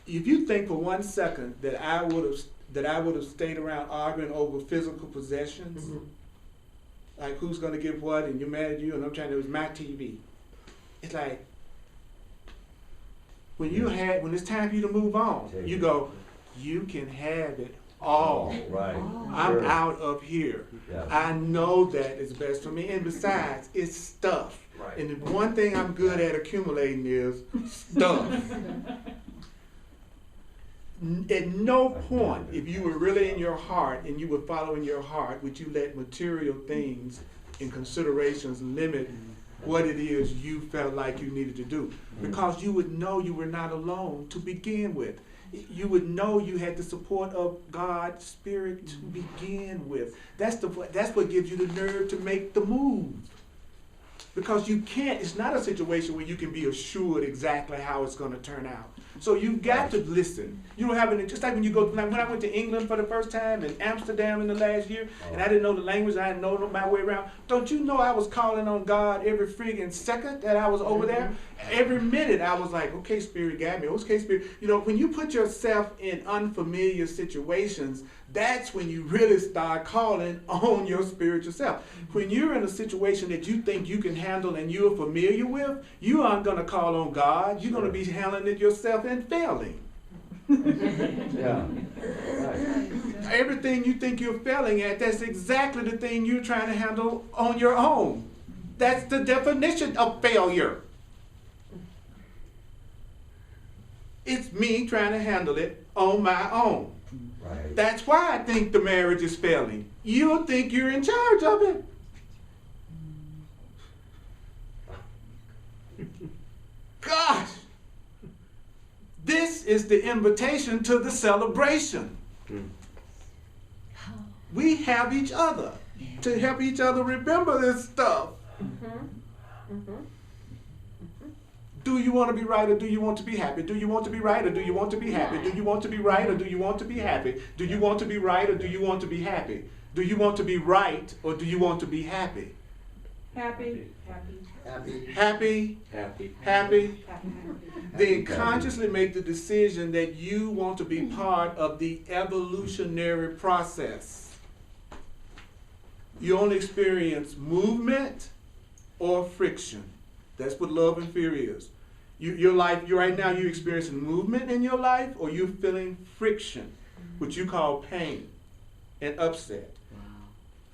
If you think for 1 second that I would have stayed around arguing over physical possessions, like who's gonna get what, and you're mad at you, and I'm trying to, it was my TV. It's like when it's time for you to move on, you go, you can have it all. Right. I'm out of here. Yeah. I know that is best for me, and besides, it's stuff. Right. And the one thing I'm good at accumulating is stuff. At no point, if you were really in your heart and you were following your heart, would you let material things and considerations limit what it is you felt like you needed to do. Because you would know you were not alone to begin with. You would know you had the support of God's Spirit to begin with. That's what gives you the nerve to make the move. Because you can't, it's not a situation where you can be assured exactly how it's going to turn out. So you've got to listen. You don't have any, just like when you go, like when I went to England for the first time and Amsterdam in the last year, and I didn't know the language, I didn't know my way around. Don't you know I was calling on God every friggin' second that I was over there? Every minute I was like, okay, Spirit, guide me. Okay, Spirit. You know, when you put yourself in unfamiliar situations, that's when you really start calling on your spiritual self. When you're in a situation that you think you can handle and you're familiar with, you aren't going to call on God. You're going to be handling it yourself and failing. Yeah. Right. Everything you think you're failing at, that's exactly the thing you're trying to handle on your own. That's the definition of failure. It's me trying to handle it on my own. Right. That's why I think the marriage is failing. You think you're in charge of it. Gosh, this is the invitation to the celebration. We have each other to help each other remember this stuff. Do you want to be right or do you want to be happy? Do you want to be right or do you want to be happy? Do you want to be right or do you want to be happy? Do you want to be right or do you want to be happy? Do you want to be right or do you want to be happy? Happy, happy, Happy, Happy. happy. happy. Then consciously make the decision that you want to be part of the evolutionary process. You only experience movement or friction. That's what love and fear is. Your life, right now you're experiencing movement in your life, or you're feeling friction, which you call pain and upset.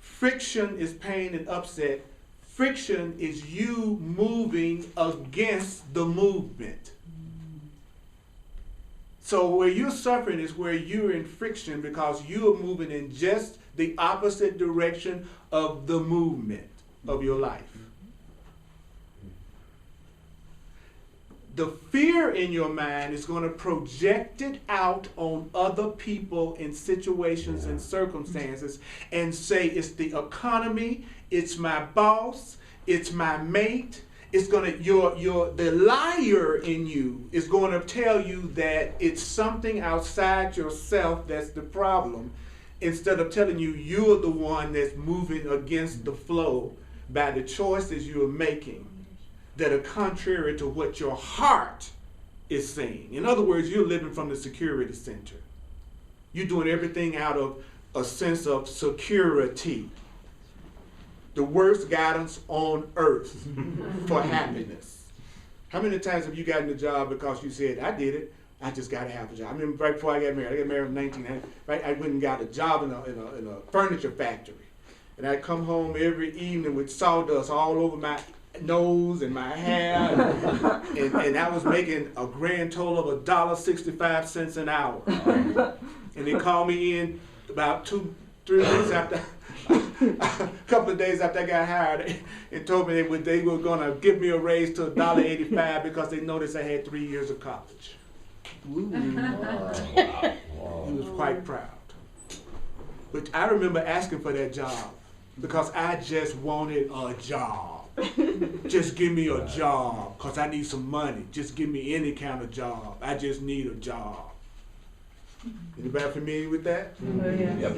Friction is pain and upset. Friction is you moving against the movement. So where you're suffering is where you're in friction because you're moving in just the opposite direction of the movement of your life. The fear in your mind is going to project it out on other people in situations and circumstances and say it's the economy, it's my boss, it's my mate. It's gonna the liar in you is going to tell you that it's something outside yourself that's the problem, instead of telling you you're the one that's moving against the flow by the choices you are making that are contrary to what your heart is saying. In other words, you're living from the security center. You're doing everything out of a sense of security. The worst guidance on earth for happiness. How many times have you gotten a job because you said, I did it, I just got to have a job? I remember right before I got married in 1990, right? I went and got a job in a furniture factory. And I'd come home every evening with sawdust all over my nose and my hair. and I was making a grand total of $1.65 an hour. And they called me in about 2-3 days after, a couple of days after I got hired, and told me they were going to give me a raise to $1.85 because they noticed I had 3 years of college. He was quite proud. But I remember asking for that job because I just wanted a job. Just give me a job because I need some money. Just give me any kind of job. I just need a job. Anybody familiar with that? Yep.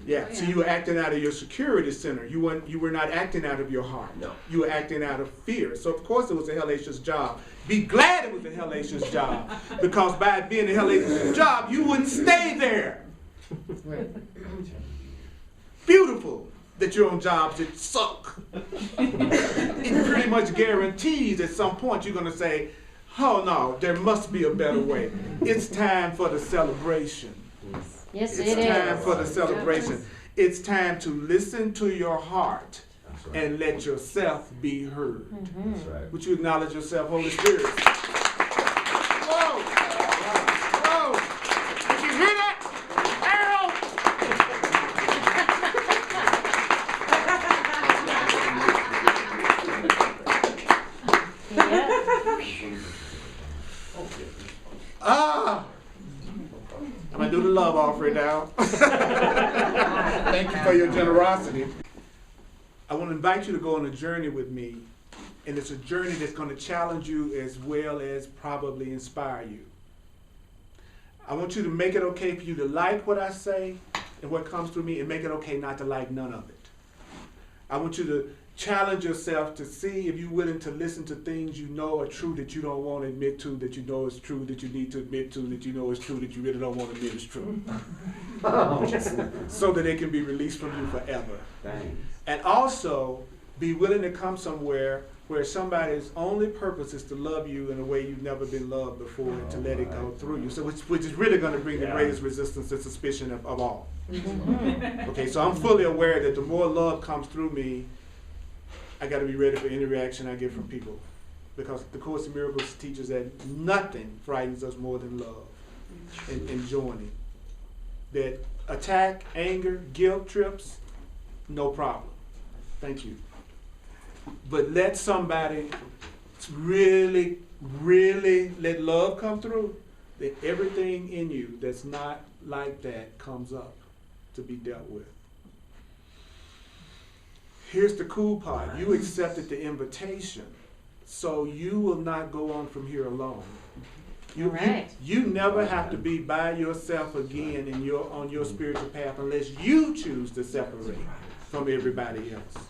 Yeah. So you were acting out of your security center. You were not acting out of your heart. No. You were acting out of fear. So of course it was a hellacious job. Be glad it was a hellacious job, because by it being a hellacious job, you wouldn't stay there. Beautiful that you're on jobs that suck. It pretty much guarantees at some point you're going to say, oh no, there must be a better way. It's time for the celebration. Yes, It's it is. time for the celebration. It's time to listen to your heart and let yourself be heard. That's right. Would you acknowledge yourself, Holy Spirit? Whoa! Whoa! Did you hear that? I'm going to do the love offering now. Thank you for your generosity. I want to invite you to go on a journey with me, and it's a journey that's going to challenge you as well as probably inspire you. I want you to make it okay for you to like what I say and what comes through me, and make it okay not to like none of it. I want you to challenge yourself to see if you're willing to listen to things you know are true that you don't want to admit to, that you know is true, that you need to admit to, that you know is true, that you really don't want to admit is true. So that it can be released from you forever. Thanks. And also be willing to come somewhere where somebody's only purpose is to love you in a way you've never been loved before, and to let it go through you. So which is really going to bring the greatest resistance and suspicion of all. Okay, so I'm fully aware that the more love comes through me, I got to be ready for any reaction I get from people, because the Course in Miracles teaches that nothing frightens us more than love and joining. That attack, anger, guilt trips, no problem. Thank you. But let somebody really, really let love come through, that everything in you that's not like that comes up to be dealt with. Here's the cool part. You accepted the invitation, so you will not go on from here alone. You never have to be by yourself again on your spiritual path unless you choose to separate from everybody else.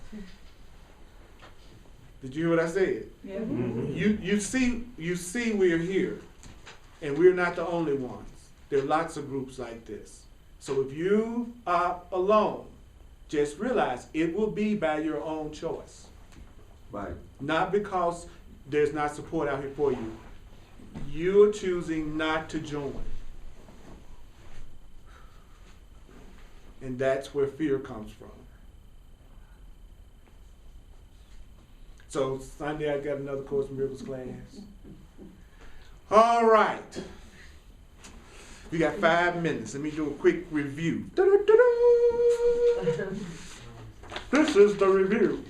Did you hear what I said? Yeah. You see we're here, and we're not the only ones. There are lots of groups like this. So if you are alone, just realize it will be by your own choice. Right. Not because there's not support out here for you. You're choosing not to join. And that's where fear comes from. So Sunday I got another Course in Miracles class. All right. We got 5 minutes. Let me do a quick review. This is the review.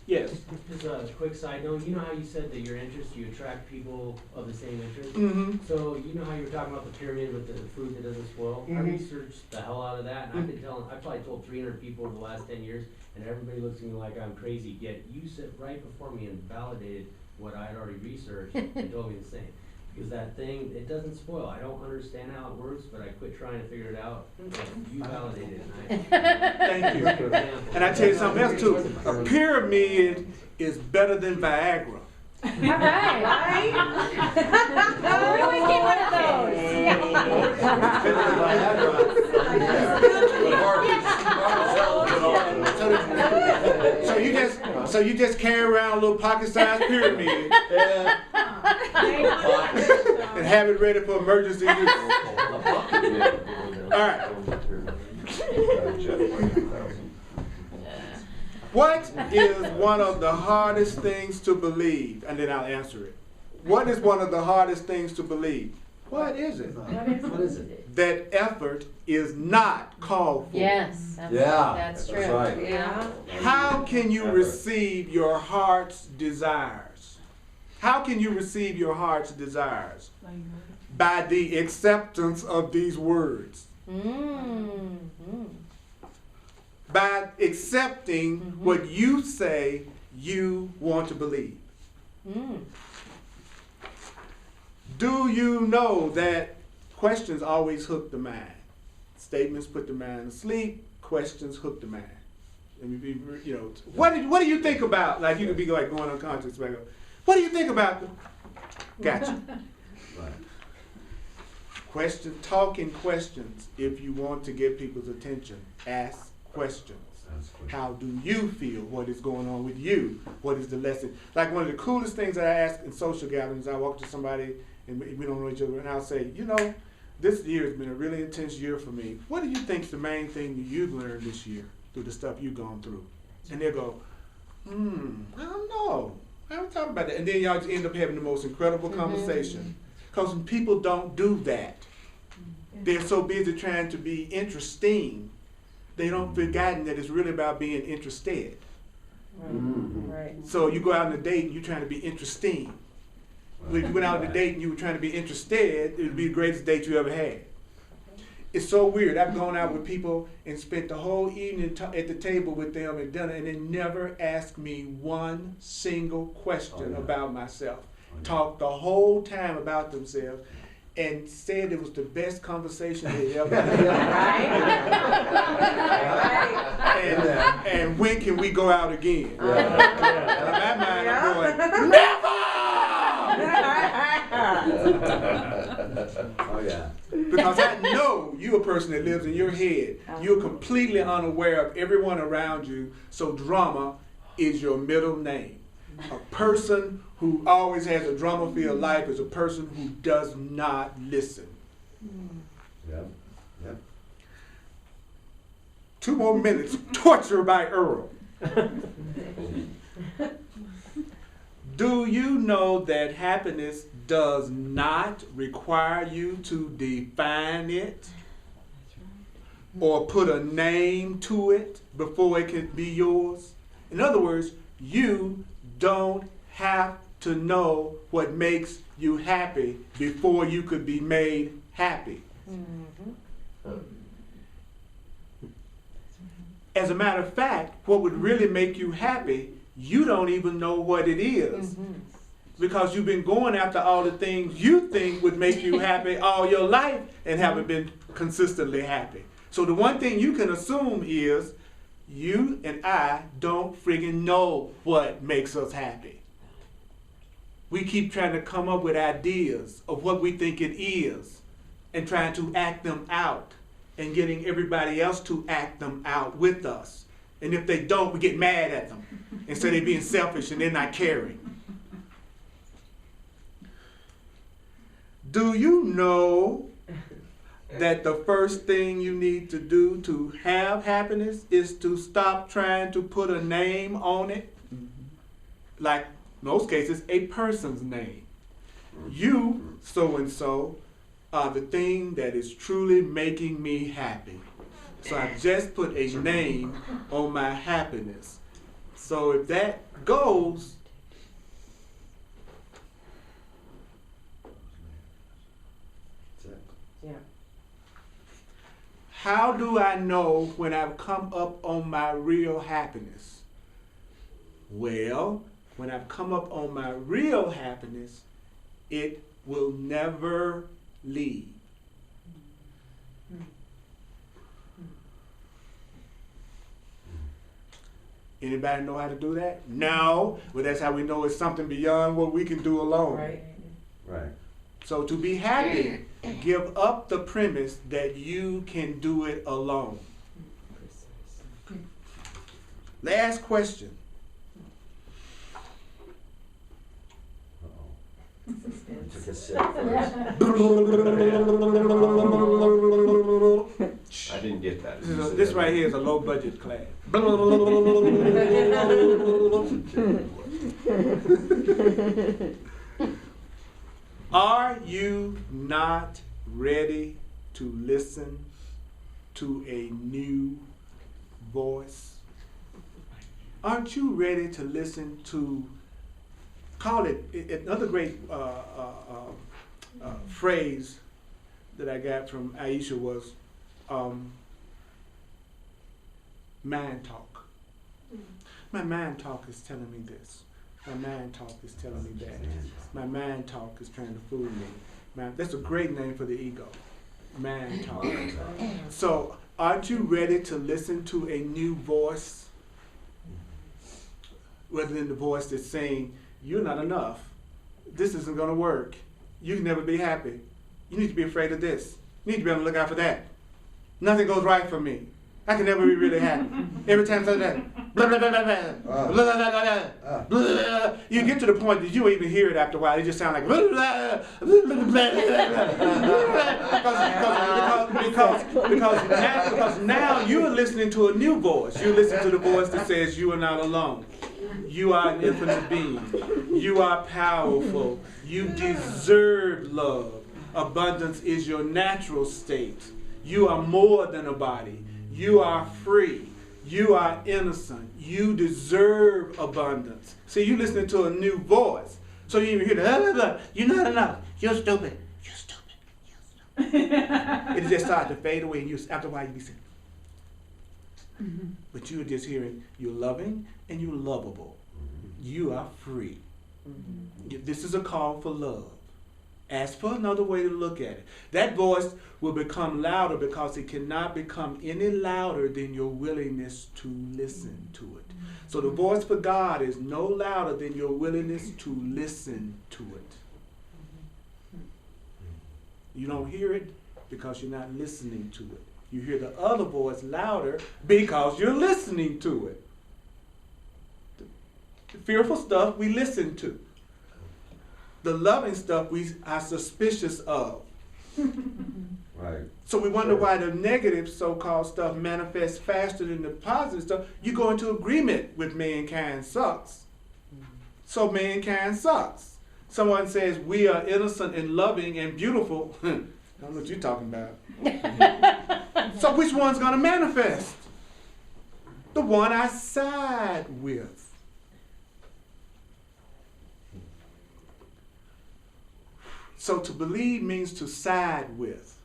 Yes. Just a quick side note, you know how you said that your interest, you attract people of the same interest? Mm-hmm. So you know how you were talking about the pyramid with the food that doesn't spoil? I researched the hell out of that, and I've been telling, I've probably told 300 people over the last 10 years, and everybody looks at me like I'm crazy, yet you sit right before me and validated what I had already researched and told me the same. Because that thing, it doesn't spoil. I don't understand how it works, but I quit trying to figure it out. And you validated it. Thank you. And I tell you something else too. A pyramid is better than Viagra. All right. Oh, we get one of those. So you just carry around a little pocket-sized pyramid and have it ready for emergency use. All right. What is one of the hardest things to believe? And then I'll answer it. What is one of the hardest things to believe? What is it? What is it? That effort is not called for. Yes, Yeah, that's true. that's right. Yeah. How can you receive your heart's desires? How can you receive your heart's desires? By the acceptance of these words. Mm-hmm. By accepting what you say you want to believe. Mm. Do you know that questions always hook the mind? Statements put the mind to sleep. Questions hook the mind. Let me be, what do you think about? Like you could be like going unconscious. Like, what do you think about? Gotcha. Right. Question, talking questions. If you want to get people's attention, ask questions. How do you feel? What is going on with you? What is the lesson? Like one of the coolest things that I ask in social gatherings, I walk to somebody and we don't know each other, and I'll say, this year has been a really intense year for me. What do you think is the main thing that you've learned this year through the stuff you've gone through? And they'll go, I don't know. I haven't thought about that. And then y'all just end up having the most incredible conversation. Because when people don't do that, they're so busy trying to be interesting, they don't forgotten that it's really about being interested. Right. So you go out on a date and you're trying to be interesting. When you went out on a date and you were trying to be interested, it would be the greatest date you ever had. It's so weird. I've gone out with people and spent the whole evening at the table with them at dinner, and they never asked me one single question about myself. Talked the whole time about themselves and said it was the best conversation they'd ever had. And when can we go out again? In my mind, I'm going, never! Oh, yeah. Because I know you're a person that lives in your head. You're completely unaware of everyone around you, so drama is your middle name. A person who always has a drama-filled life is a person who does not listen. Yep. Yep. 2 more minutes. Torture by Earl. Do you know that happiness does not require you to define it or put a name to it before it can be yours? In other words, you don't have to know what makes you happy before you could be made happy. As a matter of fact, what would really make you happy, you don't even know what it is. Because you've been going after all the things you think would make you happy all your life and haven't been consistently happy. So the one thing you can assume is you and I don't friggin' know what makes us happy. We keep trying to come up with ideas of what we think it is and trying to act them out and getting everybody else to act them out with us. And if they don't, we get mad at them and say they're being selfish and they're not caring. Do you know that the first thing you need to do to have happiness is to stop trying to put a name on it? like most cases, a person's name. You, so-and-so, are the thing that is truly making me happy. So I just put a name on my happiness. So if that goes, That's it. Yeah. how do I know when I've come up on my real happiness? Well, when I've come up on my real happiness, it will never leave. Anybody know how to do that? No, but that's how we know it's something beyond what we can do alone. Right. Right. So to be happy, give up the premise that you can do it alone. Last question. Uh-oh. I took a sip first. I didn't get that. This right here is a low budget class. Are you not ready to listen to a new voice? Aren't you ready to listen to, call it, another great phrase that I got from Aisha was mind talk. My mind talk is telling me this. My mind talk is telling me that. My mind talk is trying to fool me. That's a great name for the ego. Mind talk. So, aren't you ready to listen to a new voice? Rather than the voice that's saying, you're not enough. This isn't going to work. You can never be happy. You need to be afraid of this. You need to be on the lookout for that. Nothing goes right for me. I can never be really happy. Every time I say that, blah, blah, blah, blah, blah, blah, blah, blah, blah, blah. You get to the point that you won't even hear it after a while. It just sounds like blah, blah, blah, blah, blah, because now you are listening to a new voice. You listen to the voice that says you are not alone. You are an infinite being. You are powerful. You deserve love. Abundance is your natural state. You are more than a body. You are free. You are innocent. You deserve abundance. See, you listening to a new voice. So you even hear the, you're not enough. You're stupid. You're stupid. You're stupid. It just starts to fade away, and after a while you be saying, but you're just hearing, you're loving and you're lovable. You are free. This is a call for love. Ask for another way to look at it. That voice will become louder because it cannot become any louder than your willingness to listen to it. So the voice for God is no louder than your willingness to listen to it. You don't hear it because you're not listening to it. You hear the other voice louder because you're listening to it. The fearful stuff we listen to. The loving stuff we are suspicious of. Right. So we wonder why the negative so-called stuff manifests faster than the positive stuff. You go into agreement with mankind sucks. So mankind sucks. Someone says we are innocent and loving and beautiful. I don't know what you're talking about. So which one's going to manifest? The one I side with. So to believe means to side with.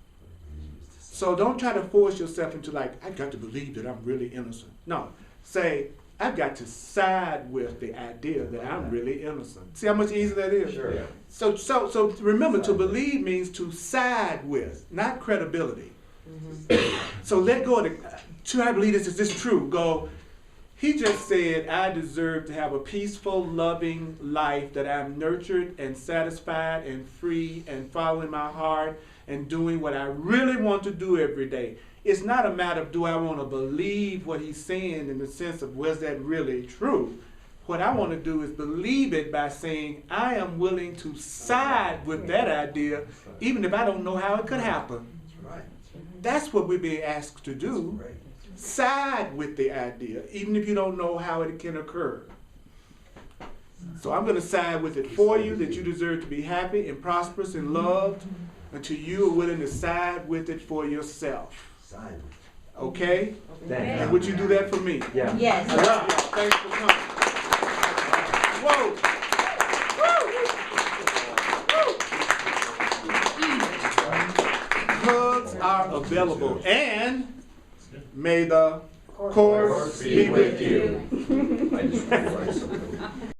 So don't try to force yourself into like, I've got to believe that I'm really innocent. No, say, I've got to side with the idea that I'm really innocent. See how much easier that is? Sure. Yeah. So remember, to believe means to side with, not credibility. So let go of the, should I believe this? Is this true? Go, he just said, I deserve to have a peaceful, loving life, that I'm nurtured and satisfied and free and following my heart and doing what I really want to do every day. It's not a matter of do I want to believe what he's saying in the sense of was that really true. What I want to do is believe it by saying I am willing to side with that idea even if I don't know how it could happen. That's right. That's what we're being asked to do. Right. Side with the idea, even if you don't know how it can occur. So I'm gonna side with it for you, that you deserve to be happy and prosperous and loved until you are willing to side with it for yourself. Side. Okay? Thank And would you do that for me? Yeah. Yes. I love y'all. Thanks for coming. Whoa! Hugs are available, and may the course be with you. I just realized something.